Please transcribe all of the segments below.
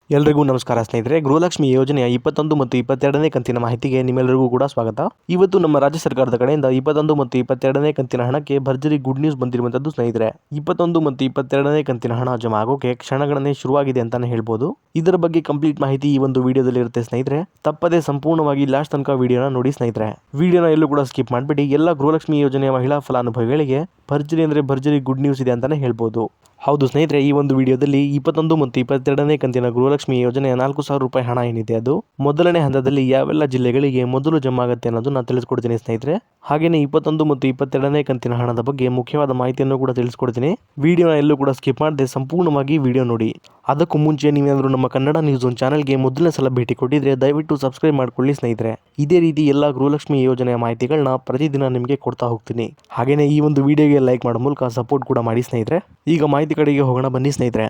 ಎಲ್ರಿಗೂ ನಮಸ್ಕಾರ ಸ್ನೇಹಿತರೆ. ಗೃಹಲಕ್ಷ್ಮಿ ಯೋಜನೆಯ 21 ಮತ್ತು 22ನೇ ಕಂತಿನ ಮಾಹಿತಿಗೆ ನಿಮ್ಮೆಲ್ಲರಿಗೂ ಕೂಡ ಸ್ವಾಗತ. ಇವತ್ತು ನಮ್ಮ ರಾಜ್ಯ ಸರ್ಕಾರದ ಕಡೆಯಿಂದ 21 ಮತ್ತು 22ನೇ ಕಂತಿನ ಹಣಕ್ಕೆ ಭರ್ಜರಿ ಗುಡ್ ನ್ಯೂಸ್ ಬಂದಿರುವಂತದ್ದು ಸ್ನೇಹಿತರೆ. 21 ಮತ್ತು 22ನೇ ಕಂತಿನ ಹಣ ಜಮಾ ಆಗೋಕೆ ಕ್ಷಣಗಣನೆ ಶುರುವಾಗಿದೆ ಅಂತಾನೆ ಹೇಳ್ಬೋದು. ಇದರ ಬಗ್ಗೆ ಕಂಪ್ಲೀಟ್ ಮಾಹಿತಿ ಈ ಒಂದು ವಿಡಿಯೋದಲ್ಲಿ ಇರುತ್ತೆ ಸ್ನೇಹಿತರೆ. ತಪ್ಪದೆ ಸಂಪೂರ್ಣವಾಗಿ ಲಾಸ್ಟ್ ತನಕ ವಿಡಿಯೋನ ನೋಡಿ ಸ್ನೇಹಿತರೆ. ವಿಡಿಯೋನ ಎಲ್ಲೂ ಕೂಡ ಸ್ಕಿಪ್ ಮಾಡಬೇಡಿ. ಎಲ್ಲ ಗೃಹಲಕ್ಷ್ಮಿ ಯೋಜನೆಯ ಮಹಿಳಾ ಫಲಾನುಭವಿಗಳಿಗೆ ಭರ್ಜರಿ ಅಂದ್ರೆ ಭರ್ಜರಿ ಗುಡ್ ನ್ಯೂಸ್ ಇದೆ ಅಂತಾನೆ ಹೇಳ್ಬೋದು. ಹೌದು ಸ್ನೇಹಿತರೆ, ಈ ಒಂದು ವಿಡಿಯೋದಲ್ಲಿ 21 ಮತ್ತು 22ನೇ ಕಂತಿನ ಗೃಹಲಕ್ಷ್ಮಿ ಯೋಜನೆಯ 4,000 ರೂಪಾಯಿ ಹಣ ಏನಿದೆ ಅದು ಮೊದಲನೇ ಹಂತದಲ್ಲಿ ಯಾವೆಲ್ಲ ಜಿಲ್ಲೆಗಳಿಗೆ ಮೊದಲು ಜಮಾ ಆಗುತ್ತೆ ಅನ್ನೋದನ್ನ ತಿಳಿಸ್ಕೊಡ್ತೀನಿ ಸ್ನೇಹಿತರೆ. ಹಾಗೇನೆ 21 ಮತ್ತು 22ನೇ ಕಂತಿನ ಹಣದ ಬಗ್ಗೆ ಮುಖ್ಯವಾದ ಮಾಹಿತಿಯನ್ನು ಕೂಡ ತಿಳಿಸ್ಕೊಡ್ತೀನಿ. ವಿಡಿಯೋನ ಎಲ್ಲೂ ಕೂಡ ಸ್ಕಿಪ್ ಮಾಡದೆ ಸಂಪೂರ್ಣವಾಗಿ ವಿಡಿಯೋ ನೋಡಿ. ಅದಕ್ಕೂ ಮುಂಚೆ ನೀವೇನಾದರೂ ನಮ್ಮ ಕನ್ನಡ ನ್ಯೂಸ್ ಒನ್ ಚಾನಲ್ಗೆ ಮೊದಲನೇ ಸಲ ಭೇಟಿ ಕೊಟ್ಟಿದ್ರೆ ದಯವಿಟ್ಟು ಸಬ್ಸ್ಕ್ರೈಬ್ ಮಾಡ್ಕೊಳ್ಳಿ ಸ್ನೇಹಿತರೆ. ಇದೇ ರೀತಿ ಎಲ್ಲ ಗೃಹಲಕ್ಷ್ಮಿ ಯೋಜನೆಯ ಮಾಹಿತಿಗಳನ್ನ ಪ್ರತಿದಿನ ನಿಮಗೆ ಕೊಡ್ತಾ ಹೋಗ್ತೀನಿ. ಹಾಗೇನೆ ಈ ಒಂದು ವಿಡಿಯೋಗೆ ಲೈಕ್ ಮಾಡೋ ಮೂಲಕ ಸಪೋರ್ಟ್ ಕೂಡ ಮಾಡಿ ಸ್ನೇಹಿತರೆ. ಈಗ ಮಾಹಿತಿ ಕಡೆಗೆ ಹೋಗೋಣ ಬನ್ನಿ ಸ್ನೇಹಿತರೆ.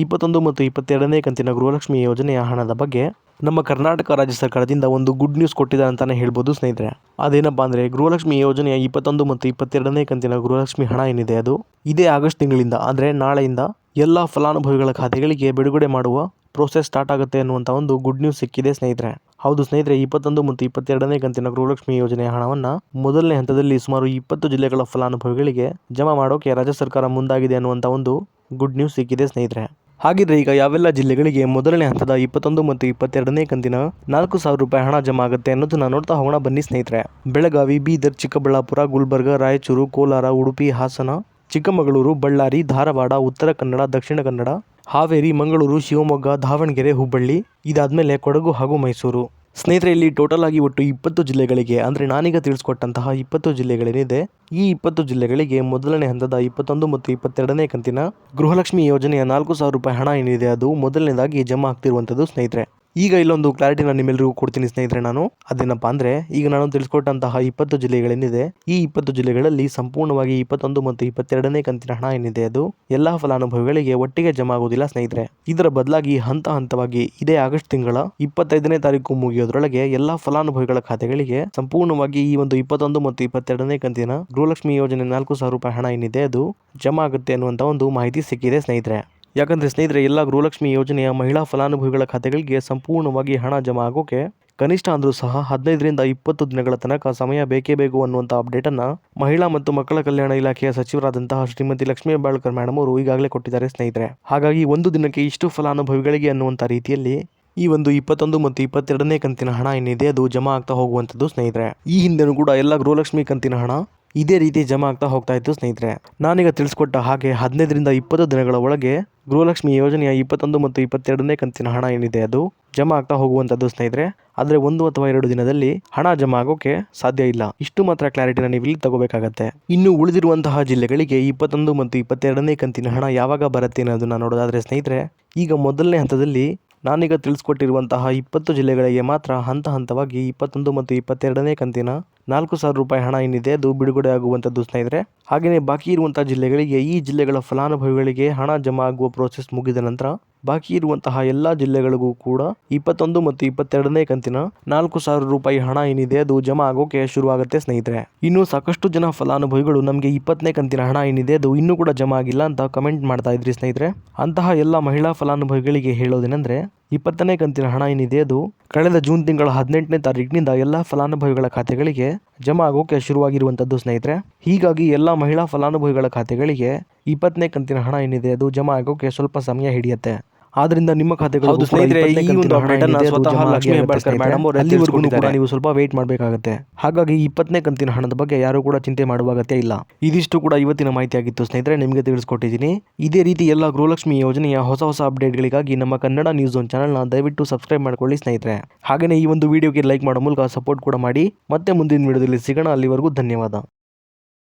21 ಮತ್ತು 22ನೇ ಕಂತಿನ ಗೃಹಲಕ್ಷ್ಮಿ ಯೋಜನೆಯ ಹಣದ ಬಗ್ಗೆ ನಮ್ಮ ಕರ್ನಾಟಕ ರಾಜ್ಯ ಸರ್ಕಾರದಿಂದ ಒಂದು ಗುಡ್ ನ್ಯೂಸ್ ಕೊಟ್ಟಿದ್ದಾರೆ ಅಂತಾನೆ ಹೇಳ್ಬೋದು ಸ್ನೇಹಿತರೆ. ಅದೇನಪ್ಪಾ ಅಂದ್ರೆ, ಗೃಹಲಕ್ಷ್ಮಿ ಯೋಜನೆಯ 21 ಮತ್ತು 22ನೇ ಕಂತಿನ ಗೃಹಲಕ್ಷ್ಮಿ ಹಣ ಏನಿದೆ ಅದು ಇದೇ ಆಗಸ್ಟ್ ತಿಂಗಳಿಂದ ಅಂದ್ರೆ ನಾಳೆಯಿಂದ ಎಲ್ಲ ಫಲಾನುಭವಿಗಳ ಖಾತೆಗಳಿಗೆ ಬಿಡುಗಡೆ ಮಾಡುವ ಪ್ರೋಸೆಸ್ ಸ್ಟಾರ್ಟ್ ಆಗುತ್ತೆ ಅನ್ನುವಂಥ ಒಂದು ಗುಡ್ ನ್ಯೂಸ್ ಸಿಕ್ಕಿದೆ ಸ್ನೇಹಿತರೆ. ಹೌದು ಸ್ನೇಹಿತರೆ, 21 ಮತ್ತು 22ನೇ ಕಂತಿನ ಗೃಹಲಕ್ಷ್ಮಿ ಯೋಜನೆಯ ಹಣವನ್ನ ಮೊದಲನೇ ಹಂತದಲ್ಲಿ ಸುಮಾರು 20 ಜಿಲ್ಲೆಗಳ ಫಲಾನುಭವಿಗಳಿಗೆ ಜಮಾ ಮಾಡೋಕೆ ರಾಜ್ಯ ಸರ್ಕಾರ ಮುಂದಾಗಿದೆ ಅನ್ನುವಂಥ ಒಂದು ಗುಡ್ ನ್ಯೂಸ್ ಸಿಕ್ಕಿದೆ ಸ್ನೇಹಿತರೆ. ಹಾಗಿದ್ರೆ ಈಗ ಯಾವೆಲ್ಲ ಜಿಲ್ಲೆಗಳಿಗೆ ಮೊದಲನೇ ಹಂತದ 21 ಮತ್ತು 22ನೇ ಕಂತಿನ 4,000 ರೂಪಾಯಿ ಹಣ ಜಮಾ ಆಗುತ್ತೆ ಅನ್ನೋದನ್ನ ನೋಡ್ತಾ ಹೋಗೋಣ ಬನ್ನಿ ಸ್ನೇಹಿತರೆ. ಬೆಳಗಾವಿ, ಬೀದರ್, ಚಿಕ್ಕಬಳ್ಳಾಪುರ, ಗುಲ್ಬರ್ಗ, ರಾಯಚೂರು, ಕೋಲಾರ, ಉಡುಪಿ, ಹಾಸನ, ಚಿಕ್ಕಮಗಳೂರು, ಬಳ್ಳಾರಿ, ಧಾರವಾಡ, ಉತ್ತರ ಕನ್ನಡ, ದಕ್ಷಿಣ ಕನ್ನಡ, ಹಾವೇರಿ, ಮಂಗಳೂರು, ಶಿವಮೊಗ್ಗ, ದಾವಣಗೆರೆ, ಹುಬ್ಬಳ್ಳಿ, ಇದಾದ್ಮೇಲೆ ಕೊಡಗು ಹಾಗೂ ಮೈಸೂರು. ಸ್ನೇಹಿತರೆ, ಇಲ್ಲಿ ಟೋಟಲ್ ಆಗಿ ಒಟ್ಟು 20 ಜಿಲ್ಲೆಗಳಿಗೆ ಅಂದ್ರೆ ನಾನೀಗ ತಿಳಿಸ್ಕೊಟ್ಟಂತಹ 20 ಜಿಲ್ಲೆಗಳೇನಿದೆ ಈ 20 ಜಿಲ್ಲೆಗಳಿಗೆ ಮೊದಲನೇ ಹಂತದ 21 ಮತ್ತು 22ನೇ ಕಂತಿನ ಗೃಹಲಕ್ಷ್ಮಿ ಯೋಜನೆಯ 4,000 ರೂಪಾಯಿ ಹಣ ಏನಿದೆ ಅದು ಮೊದಲನೇದಾಗಿ ಜಮಾ ಆಗ್ತಿರುವಂತದ್ದು ಸ್ನೇಹಿತರೆ. ಈಗ ಇಲ್ಲೊಂದು ಕ್ಲಾರಿಟಿನ ನಿಮ್ಮೆಲ್ಲರಿಗೂ ಕೊಡ್ತೀನಿ ಸ್ನೇಹಿತರೆ. ನಾನು ಅದೇನಪ್ಪಾ ಅಂದ್ರೆ, ಈಗ ನಾನು ತಿಳಿಸ್ಕೊಟ್ಟಂತಹ 20 ಜಿಲ್ಲೆಗಳೇನಿದೆ ಈ 20 ಜಿಲ್ಲೆಗಳಲ್ಲಿ ಸಂಪೂರ್ಣವಾಗಿ 21 ಮತ್ತು 22ನೇ ಕಂತಿನ ಹಣ ಏನಿದೆ ಅದು ಎಲ್ಲಾ ಫಲಾನುಭವಿಗಳಿಗೆ ಒಟ್ಟಿಗೆ ಜಮಾ ಆಗುವುದಿಲ್ಲ ಸ್ನೇಹಿತರೆ. ಇದರ ಬದಲಾಗಿ ಹಂತ ಹಂತವಾಗಿ ಇದೇ ಆಗಸ್ಟ್ ತಿಂಗಳ 25ನೇ ತಾರೀಕು ಮುಗಿಯೋದ್ರೊಳಗೆ ಎಲ್ಲಾ ಫಲಾನುಭವಿಗಳ ಖಾತೆಗಳಿಗೆ ಸಂಪೂರ್ಣವಾಗಿ ಈ ಒಂದು 21 ಮತ್ತು 22ನೇ ಕಂತಿನ ಗೃಹಲಕ್ಷ್ಮಿ ಯೋಜನೆ 4,000 ರೂಪಾಯಿ ಹಣ ಏನಿದೆ ಅದು ಜಮಾ ಆಗುತ್ತೆ ಅನ್ನುವಂತ ಒಂದು ಮಾಹಿತಿ ಸಿಕ್ಕಿದೆ ಸ್ನೇಹಿತರೆ. ಯಾಕಂದ್ರೆ ಸ್ನೇಹಿತರೆ, ಎಲ್ಲ ಗೃಹಲಕ್ಷ್ಮಿ ಯೋಜನೆಯ ಮಹಿಳಾ ಫಲಾನುಭವಿಗಳ ಖಾತೆಗಳಿಗೆ ಸಂಪೂರ್ಣವಾಗಿ ಹಣ ಜಮಾ ಆಗೋಕೆ ಕನಿಷ್ಠ ಅಂದ್ರೂ ಸಹ 15ರಿಂದ 20 ದಿನಗಳ ತನಕ ಸಮಯ ಬೇಕೇ ಬೇಕು ಅನ್ನುವಂಥ ಅಪ್ಡೇಟ್ ಅನ್ನ ಮಹಿಳಾ ಮತ್ತು ಮಕ್ಕಳ ಕಲ್ಯಾಣ ಇಲಾಖೆಯ ಸಚಿವರಾದಂತಹ ಶ್ರೀಮತಿ ಲಕ್ಷ್ಮೀ ಹೆಬ್ಬಾಳ್ಕರ್ ಮೇಡಮ್ ಅವರು ಈಗಾಗಲೇ ಕೊಟ್ಟಿದ್ದಾರೆ ಸ್ನೇಹಿತರೆ. ಹಾಗಾಗಿ ಒಂದು ದಿನಕ್ಕೆ ಇಷ್ಟು ಫಲಾನುಭವಿಗಳಿಗೆ ಅನ್ನುವಂಥ ರೀತಿಯಲ್ಲಿ ಈ ಒಂದು 21 ಮತ್ತು 22ನೇ ಕಂತಿನ ಹಣ ಏನಿದೆ ಅದು ಜಮಾ ಆಗ್ತಾ ಹೋಗುವಂಥದ್ದು ಸ್ನೇಹಿತರೆ. ಈ ಹಿಂದೆನೂ ಕೂಡ ಎಲ್ಲ ಗೃಹಲಕ್ಷ್ಮಿ ಕಂತಿನ ಹಣ ಇದೇ ರೀತಿ ಜಮಾ ಆಗ್ತಾ ಹೋಗ್ತಾ ಇತ್ತು ಸ್ನೇಹಿತರೆ. ನಾನೀಗ ತಿಳಿಸ್ಕೊಟ್ಟ ಹಾಗೆ 15ರಿಂದ 20 ದಿನಗಳ ಒಳಗೆ ಗೃಹಲಕ್ಷ್ಮಿ ಯೋಜನೆಯ 21 ಮತ್ತು 22ನೇ ಕಂತಿನ ಹಣ ಏನಿದೆ ಅದು ಜಮಾ ಆಗ್ತಾ ಹೋಗುವಂಥದ್ದು ಸ್ನೇಹಿತರೆ. ಆದರೆ 1 ಅಥವಾ 2 ದಿನದಲ್ಲಿ ಹಣ ಜಮಾ ಆಗೋಕೆ ಸಾಧ್ಯ ಇಲ್ಲ. ಇಷ್ಟು ಮಾತ್ರ ಕ್ಲಾರಿಟಿನ ನೀವು ಇಲ್ಲಿ ತಗೋಬೇಕಾಗತ್ತೆ. ಇನ್ನು ಉಳಿದಿರುವಂತಹ ಜಿಲ್ಲೆಗಳಿಗೆ 21 ಮತ್ತು 22ನೇ ಕಂತಿನ ಹಣ ಯಾವಾಗ ಬರುತ್ತೆ ಅನ್ನೋದನ್ನ ನೋಡೋದಾದ್ರೆ ಸ್ನೇಹಿತರೆ, ಈಗ ಮೊದಲನೇ ಹಂತದಲ್ಲಿ ನಾನೀಗ ತಿಳಿಸ್ಕೊಟ್ಟಿರುವಂತಹ 20 ಜಿಲ್ಲೆಗಳಿಗೆ ಮಾತ್ರ ಹಂತ ಹಂತವಾಗಿ 21 ಮತ್ತು 22ನೇ ಕಂತಿನ 4,000 ರೂಪಾಯಿ ಹಣ ಏನಿದೆ ಅದು ಬಿಡುಗಡೆ ಆಗುವಂಥದ್ದು ಸ್ನೇಹಿತರೆ. ಹಾಗೆಯೇ ಬಾಕಿ ಇರುವಂತಹ ಜಿಲ್ಲೆಗಳಿಗೆ ಈ ಜಿಲ್ಲೆಗಳ ಫಲಾನುಭವಿಗಳಿಗೆ ಹಣ ಜಮಾ ಆಗುವ ಪ್ರೋಸೆಸ್ ಮುಗಿದ ನಂತರ ಬಾಕಿ ಇರುವಂತಹ ಎಲ್ಲಾ ಜಿಲ್ಲೆಗಳಿಗೂ ಕೂಡ 21 ಮತ್ತು 22ನೇ ಕಂತಿನ 4,000 ರೂಪಾಯಿ ಹಣ ಏನಿದೆ ಅದು ಜಮಾ ಆಗೋಕೆ ಶುರುವಾಗುತ್ತೆ ಸ್ನೇಹಿತರೆ. ಇನ್ನು ಸಾಕಷ್ಟು ಜನ ಫಲಾನುಭವಿಗಳು ನಮಗೆ 20ನೇ ಕಂತಿನ ಹಣ ಏನಿದೆ ಅದು ಇನ್ನೂ ಕೂಡ ಜಮಾ ಆಗಿಲ್ಲ ಅಂತ ಕಮೆಂಟ್ ಮಾಡ್ತಾ ಇದ್ರಿ ಸ್ನೇಹಿತರೆ. ಅಂತಹ ಎಲ್ಲ ಮಹಿಳಾ ಫಲಾನುಭವಿಗಳಿಗೆ ಹೇಳೋದೇನೆಂದ್ರೆ, 20ನೇ ಕಂತಿನ ಹಣ ಏನಿದೆ ಅದು ಕಳೆದ ಜೂನ್ ತಿಂಗಳ 18ನೇ ತಾರೀಕಿನಿಂದ ಎಲ್ಲಾ ಫಲಾನುಭವಿಗಳ ಖಾತೆಗಳಿಗೆ ಜಮಾ ಆಗೋಕೆ ಶುರುವಾಗಿರುವಂತದ್ದು ಸ್ನೇಹಿತರೆ. ಹೀಗಾಗಿ ಎಲ್ಲಾ ಮಹಿಳಾ ಫಲಾನುಭವಿಗಳ ಖಾತೆಗಳಿಗೆ 20ನೇ ಕಂತಿನ ಹಣ ಏನಿದೆ ಅದು ಜಮಾ ಆಗೋಕೆ ಸ್ವಲ್ಪ ಸಮಯ ಹಿಡಿಯುತ್ತೆ. ಆದ್ರಿಂದ ನಿಮ್ಮ ಖಾತೆಗಳು ನೀವು ಸ್ವಲ್ಪ ವೇಟ್ ಮಾಡಬೇಕಾಗುತ್ತೆ. ಹಾಗಾಗಿ 20ನೇ ಕಂತಿನ ಹಣದ ಬಗ್ಗೆ ಯಾರು ಕೂಡ ಚಿಂತೆ ಮಾಡುವ ಅಗತ್ಯ ಇಲ್ಲ. ಇದಿಷ್ಟು ಕೂಡ ಇವತ್ತಿನ ಮಾಹಿತಿ ಆಗಿತ್ತು ಸ್ನೇಹಿತರೆ, ನಿಮಗೆ ತಿಳಿಸ್ಕೊಟ್ಟಿದ್ದೀನಿ. ಇದೇ ರೀತಿ ಎಲ್ಲ ಗೃಹಲಕ್ಷ್ಮಿ ಯೋಜನೆಯ ಹೊಸ ಅಪ್ಡೇಟ್ಗಳಿಗಾಗಿ ನಮ್ಮ ಕನ್ನಡ ನ್ಯೂಸ್ ಒನ್ ಚಾನಲ್ನ ದಯವಿಟ್ಟು ಸಬ್ಸ್ಕ್ರೈಬ್ ಮಾಡ್ಕೊಳ್ಳಿ ಸ್ನೇಹಿತರೆ. ಹಾಗೆಯೇ ಈ ಒಂದು ವಿಡಿಯೋಗೆ ಲೈಕ್ ಮಾಡೋ ಮೂಲಕ ಸಪೋರ್ಟ್ ಕೂಡ ಮಾಡಿ. ಮತ್ತೆ ಮುಂದಿನ ವಿಡಿಯೋದಲ್ಲಿ ಸಿಗೋಣ. ಅಲ್ಲಿವರೆಗೂ ಧನ್ಯವಾದ.